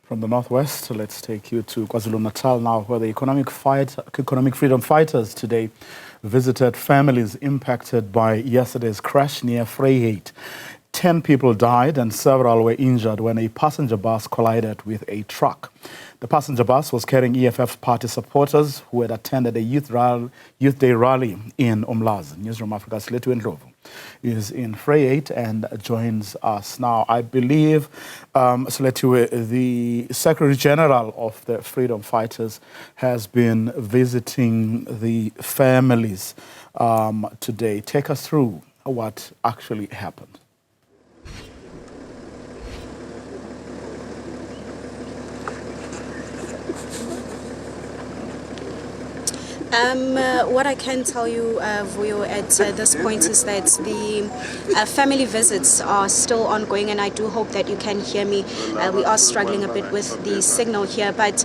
From the northwest, let's take you to KwaZulu-Natal now, where the economic freedom fighters today visited families impacted by yesterday's crash near Vryheid. 10 people died and several were injured when a passenger bus collided with a truck. The passenger bus was carrying EFF party supporters who had attended a youth day rally in Umlazi. Newzroom Afrika Silethiwe Ndlovu is in Vryheid and joins us now. I believe, Silethiwe, the Secretary General of the Freedom Fighters has been visiting the families today. Take us through what actually happened. What I can tell you, Vuyo, at this point is that the family visits are still ongoing, and I do hope that you can hear me. We are struggling a bit with the signal here, but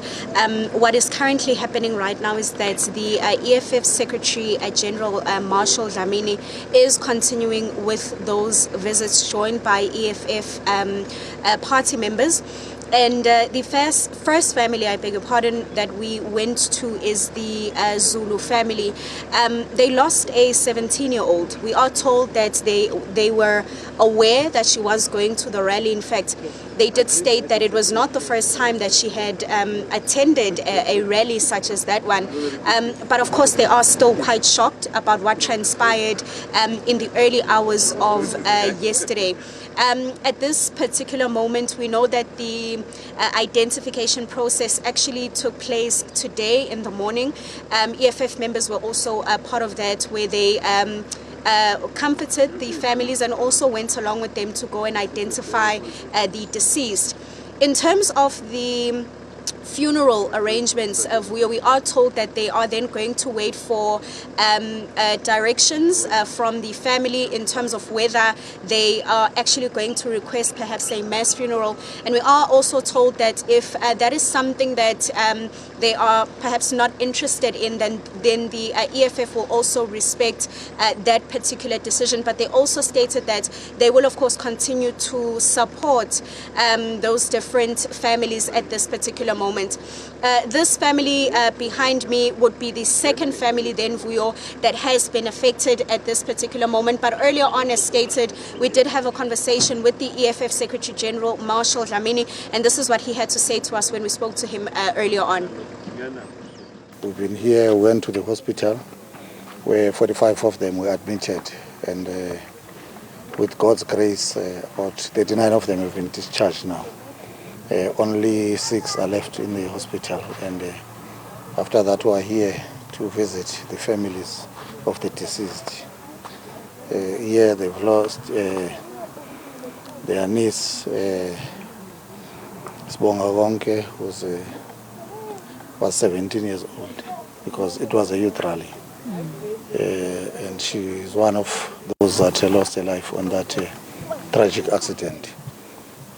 what is currently happening right now is that the EFF Secretary General Marshal Dlamini is continuing with those visits, joined by EFF party members. And the first family, I beg your pardon, that we went to is the Zulu family. They lost a 17-year-old. We are told that they were aware that she was going to the rally. In fact, they did state that it was not the first time that she had attended a rally such as that one. But of course, they are still quite shocked about what transpired in the early hours of yesterday. At this particular moment, we know that the identification process actually took place today in the morning. EFF members were also part of that, where they comforted the families and also went along with them to go and identify the deceased. In terms of the funeral arrangements, we are told that they are then going to wait for directions from the family in terms of whether they are actually going to request perhaps a mass funeral. And we are also told that if that is something that they are perhaps not interested in, then the EFF will also respect that particular decision. But they also stated that they will of course continue to support those different families at this particular moment. This family behind me would be the second family then, Vuyo, that has been affected at this particular moment. But earlier on, as stated, we did have a conversation with the EFF Secretary General Marshal Dlamini, and this is what he had to say to us when we spoke to him earlier on. We've been here, went to the hospital where 45 of them were admitted, and with God's grace, about 39 of them have been discharged now. Only 6 are left in the hospital, and after that we are here to visit the families of the deceased. Here they've lost their niece, Sibonga Wonke, who was 17 years old, because it was a youth rally. And she is one of those that lost her life on that tragic accident.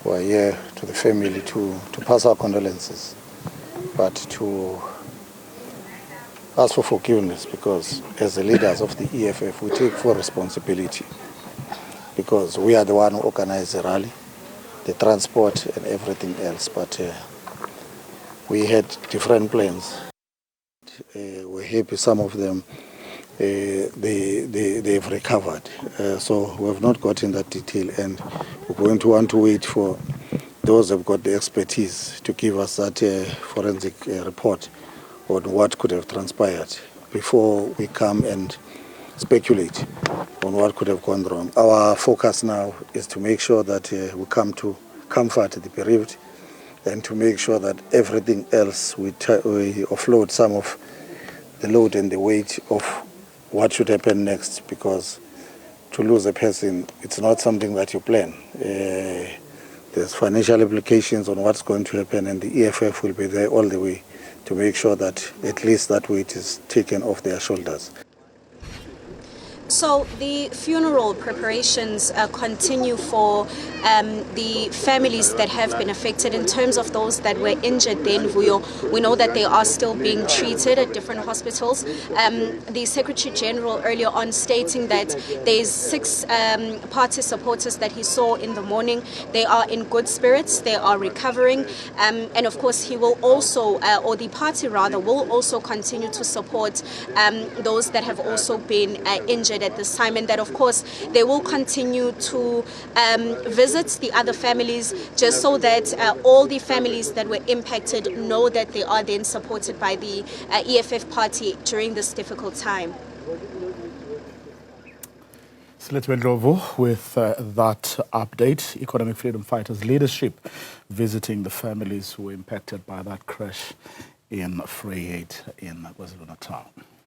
We are here to the family to pass our condolences, but to ask for forgiveness, because as the leaders of the EFF, we take full responsibility, because we are the one who organized the rally, the transport and everything else, but we had different plans. We're happy some of them they've recovered, so we have not gotten that detail, and we're going to want to wait for those who have got the expertise to give us that forensic report on what could have transpired before we come and speculate on what could have gone wrong. Our focus now is to make sure that we come to comfort the bereaved, and to make sure that everything else we offload some of the load and the weight of what should happen next, because to lose a person, it's not something that you plan. There's financial implications on what's going to happen, and the EFF will be there all the way to make sure that at least that weight is taken off their shoulders. So the funeral preparations continue for the families that have been affected. In terms of those that were injured then, we know that they are still being treated at different hospitals. The Secretary General earlier on stating that there's 6 party supporters that he saw in the morning. They are in good spirits, they are recovering, and of course he will also, or the party rather, will also continue to support those that have also been injured at this time, and that of course they will continue to visit the other families just so that all the families that were impacted know that they are then supported by the EFF party during this difficult time. Silethiwe Ndlovu with that update. Economic Freedom Fighters leadership visiting the families who were impacted by that crash in Vryheid in KwaZulu-Natal.